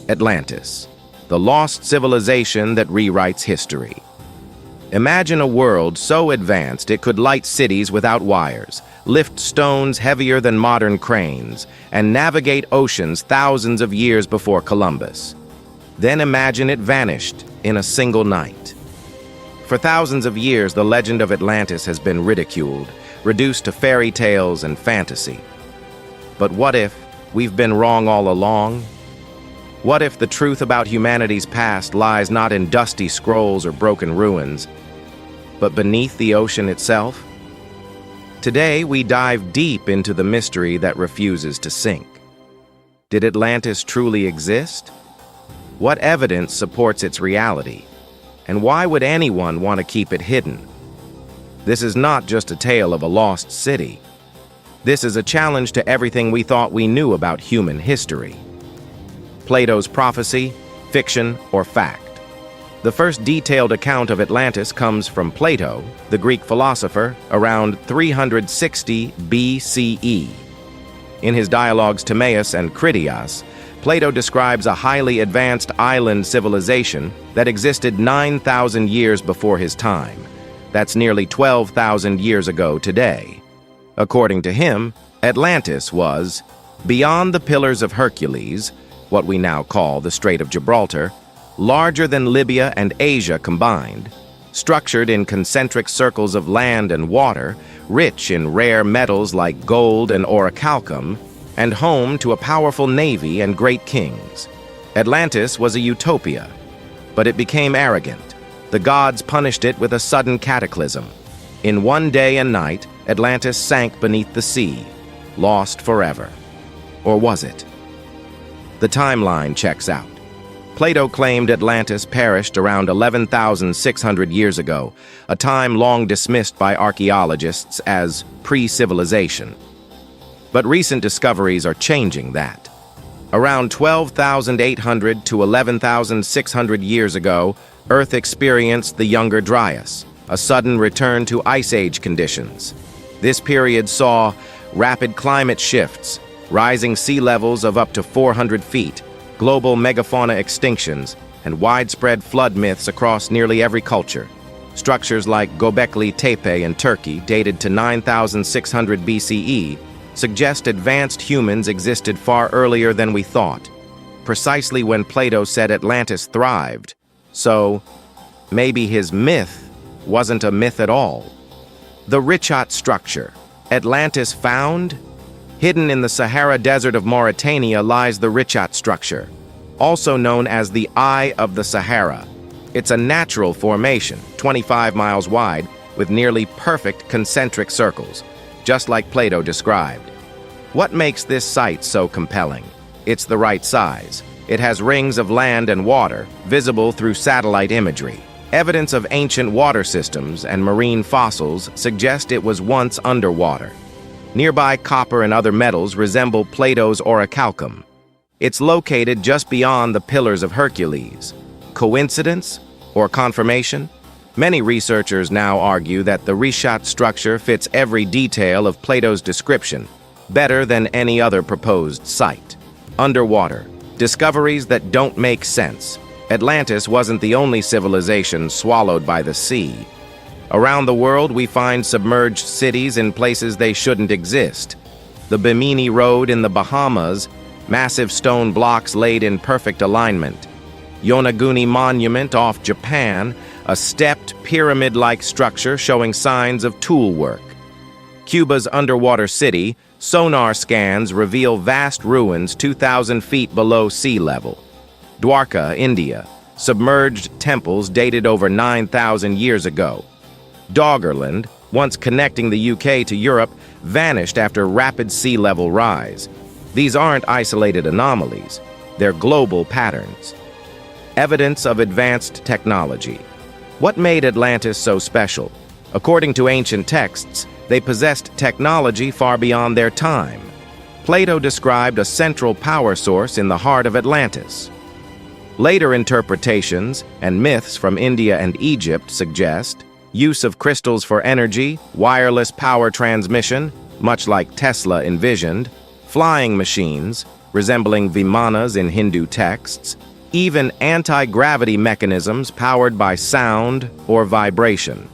Atlantis, the lost civilization that rewrites history. Imagine a world so advanced it could light cities without wires, lift stones heavier than modern cranes, and navigate oceans thousands of years before Columbus. Then imagine it vanished in a single night. For thousands of years, the legend of Atlantis has been ridiculed, reduced to fairy tales and fantasy. But what if we've been wrong all along? What if the truth about humanity's past lies not in dusty scrolls or broken ruins, but beneath the ocean itself? Today, we dive deep into the mystery that refuses to sink. Did Atlantis truly exist? What evidence supports its reality? And why would anyone want to keep it hidden? This is not just a tale of a lost city. This is a challenge to everything we thought we knew about human history. Plato's prophecy, fiction, or fact? The first detailed account of Atlantis comes from Plato, the Greek philosopher, around 360 BCE. In his dialogues Timaeus and Critias, Plato describes a highly advanced island civilization that existed 9,000 years before his time. That's nearly 12,000 years ago today. According to him, Atlantis was beyond the Pillars of Hercules, what we now call the Strait of Gibraltar, larger than Libya and Asia combined, structured in concentric circles of land and water, rich in rare metals like gold and orichalcum, and home to a powerful navy and great kings. Atlantis was a utopia, but it became arrogant. The gods punished it with a sudden cataclysm. In one day and night, Atlantis sank beneath the sea, lost forever. Or was it? The timeline checks out. Plato claimed Atlantis perished around 11,600 years ago, a time long dismissed by archaeologists as pre-civilization. But recent discoveries are changing that. Around 12,800 to 11,600 years ago, Earth experienced the Younger Dryas, a sudden return to Ice Age conditions. This period saw rapid climate shifts, rising sea levels of up to 400 feet, global megafauna extinctions, and widespread flood myths across nearly every culture. Structures like Göbekli Tepe in Turkey, dated to 9,600 BCE, suggest advanced humans existed far earlier than we thought, precisely when Plato said Atlantis thrived. So, maybe his myth wasn't a myth at all. The richatstructure. Atlantis found? Hidden in the Sahara Desert of Mauritania lies the richatstructure, also known as the Eye of the Sahara. It's a natural formation, 25 miles wide, with nearly perfect concentric circles, just like Plato described. What makes this site so compelling? It's the right size. It has rings of land and water, visible through satellite imagery. Evidence of ancient water systems and marine fossils suggest it was once underwater. Nearby copper and other metals resemble Plato's orichalcum. It's located just beyond the Pillars of Hercules. Coincidence or confirmation? Many researchers now argue that the richatstructure fits every detail of Plato's description, better than any other proposed site. Underwater. Discoveries that don't make sense. Atlantis wasn't the only civilization swallowed by the sea. Around the world, we find submerged cities in places they shouldn't exist. The Bimini Road in the Bahamas, massive stone blocks laid in perfect alignment. Yonaguni Monument off Japan, a stepped, pyramid-like structure showing signs of tool work. Cuba's underwater city, sonar scans reveal vast ruins 2,000 feet below sea level. Dwarka, India, submerged temples dated over 9,000 years ago. Doggerland, once connecting the UK to Europe, vanished after rapid sea level rise. These aren't isolated anomalies, they're global patterns. Evidence of advanced technology. What made Atlantis so special? According to ancient texts, they possessed technology far beyond their time. Plato described a central power source in the heart of Atlantis. Later interpretations and myths from India and Egypt suggest use of crystals for energy, wireless power transmission, much like Tesla envisioned, flying machines, resembling vimanas in Hindu texts, even anti-gravity mechanisms powered by sound or vibration.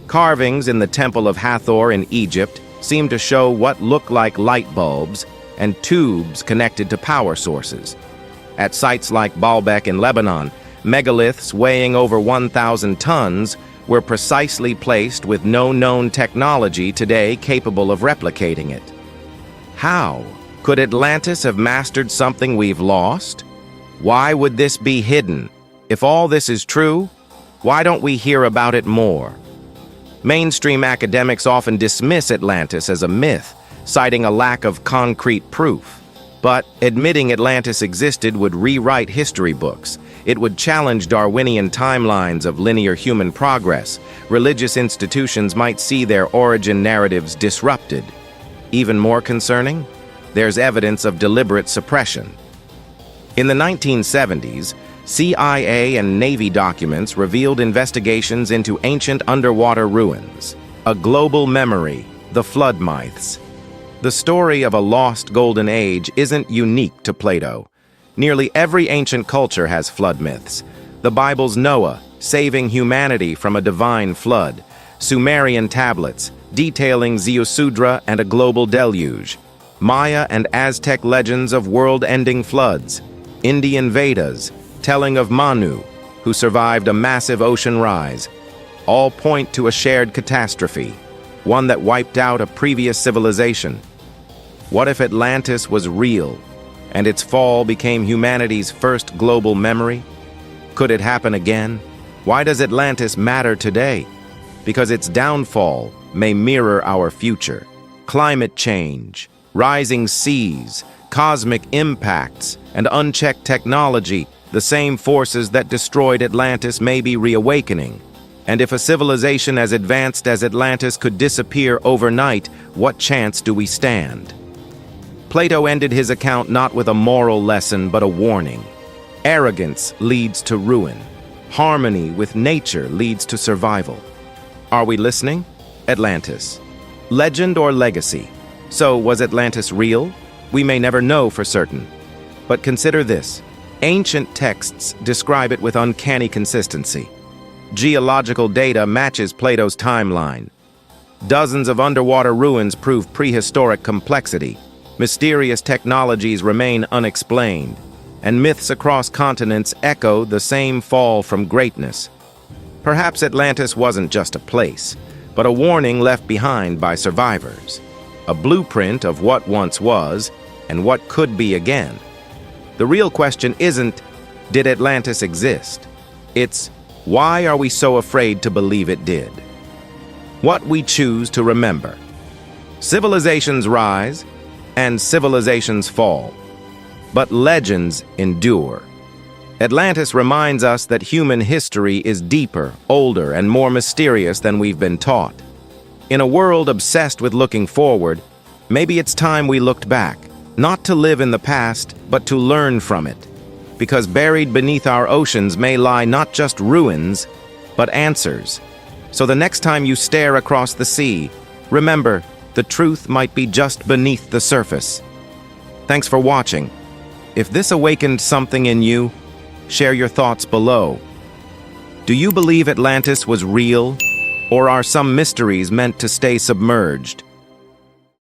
Carvings in the Temple of Hathor in Egypt seem to show what look like light bulbs and tubes connected to power sources. At sites like Baalbek in Lebanon, megaliths weighing over 1,000 tons were precisely placed with no known technology today capable of replicating it. How? Could Atlantis have mastered something we've lost? Why would this be hidden? If all this is true, why don't we hear about it more? Mainstream academics often dismiss Atlantis as a myth, citing a lack of concrete proof. But admitting Atlantis existed would rewrite history books. It would challenge Darwinian timelines of linear human progress. Religious institutions might see their origin narratives disrupted. Even more concerning, there's evidence of deliberate suppression. In the 1970s, CIA and Navy documents revealed investigations into ancient underwater ruins, a global memory, the flood myths. The story of a lost golden age isn't unique to Plato. Nearly every ancient culture has flood myths. The Bible's Noah, saving humanity from a divine flood. Sumerian tablets, detailing Ziusudra and a global deluge. Maya and Aztec legends of world-ending floods. Indian Vedas, telling of Manu, who survived a massive ocean rise. All point to a shared catastrophe, one that wiped out a previous civilization. What if Atlantis was real, and its fall became humanity's first global memory? Could it happen again? Why does Atlantis matter today? Because its downfall may mirror our future. Climate change, rising seas, cosmic impacts, and unchecked technology, the same forces that destroyed Atlantis may be reawakening. And if a civilization as advanced as Atlantis could disappear overnight, what chance do we stand? Plato ended his account not with a moral lesson, but a warning. Arrogance leads to ruin. Harmony with nature leads to survival. Are we listening? Atlantis. Legend or legacy? So, was Atlantis real? We may never know for certain. But consider this. Ancient texts describe it with uncanny consistency. Geological data matches Plato's timeline. Dozens of underwater ruins prove prehistoric complexity. Mysterious technologies remain unexplained. And myths across continents echo the same fall from greatness. Perhaps Atlantis wasn't just a place, but a warning left behind by survivors. A blueprint of what once was and what could be again. The real question isn't, did Atlantis exist? It's, why are we so afraid to believe it did? What we choose to remember. Civilizations rise and civilizations fall, but legends endure. Atlantis reminds us that human history is deeper, older, and more mysterious than we've been taught. In a world obsessed with looking forward, maybe it's time we looked back, not to live in the past, but to learn from it. Because buried beneath our oceans may lie not just ruins, but answers. So the next time you stare across the sea, remember, the truth might be just beneath the surface. Thanks for watching. If this awakened something in you, share your thoughts below. Do you believe Atlantis was real, or are some mysteries meant to stay submerged?